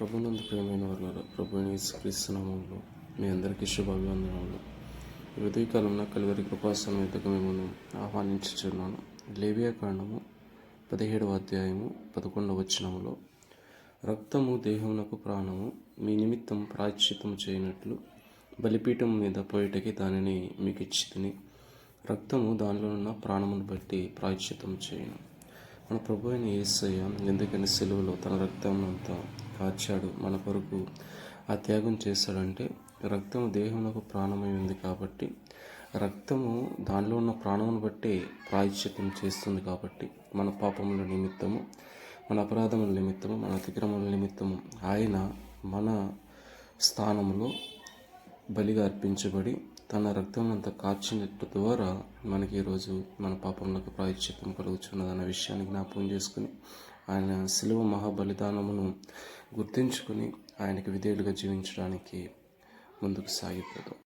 ప్రభునందు ప్రియమైన వారులారా, ప్రభువైన యేసుక్రీస్తు నామములో మీ అందరికీ శుభాభివందనములు. ఈ ఉదయకాలంలో కలువరి కృపా సమేతకు మిమ్మల్ని ఆహ్వానించుచున్నాను. లేవియా కాండము 17వ అధ్యాయము 11వ వచనములో, రక్తము దేహమునకు ప్రాణము, మీ నిమిత్తం ప్రాయశ్చిత్తము చేయనట్లు బలిపీఠం మీద పోయేటకి దానిని మీకు ఇచ్చితిని. రక్తము దానిలో ఉన్న ప్రాణమును బట్టి ప్రాయశ్చిత్తము చేయను. మన ప్రభు అయిన యేసయ్య ఎందుకని సిలువలో తన రక్తమునంతా కార్చాడు, మన కొరకు ఆ త్యాగం చేశాడంటే, రక్తము దేహమునకు ప్రాణమై ఉంది కాబట్టి, రక్తము దానిలో ఉన్న ప్రాణమును బట్టి ప్రాయశ్చిత్తం చేస్తుంది కాబట్టి, మన పాపముల నిమిత్తము, మన అపరాధముల నిమిత్తము, మన అతిక్రమముల నిమిత్తము ఆయన మన స్థానంలో బలిగా అర్పించబడి తన రక్తమునంతా కార్చినట్టు ద్వారా మనకి ఈరోజు మన పాపములకు ప్రాయశ్చిత్తం కలుగుచున్నదన్న విషయాన్ని జ్ఞాపకం చేసుకుని, ఆయన శిలువ మహాబలిదానమును గుర్తించుకుని ఆయనకి విధేయులుగా జీవించడానికి ముందుకు సాగిపోదాం.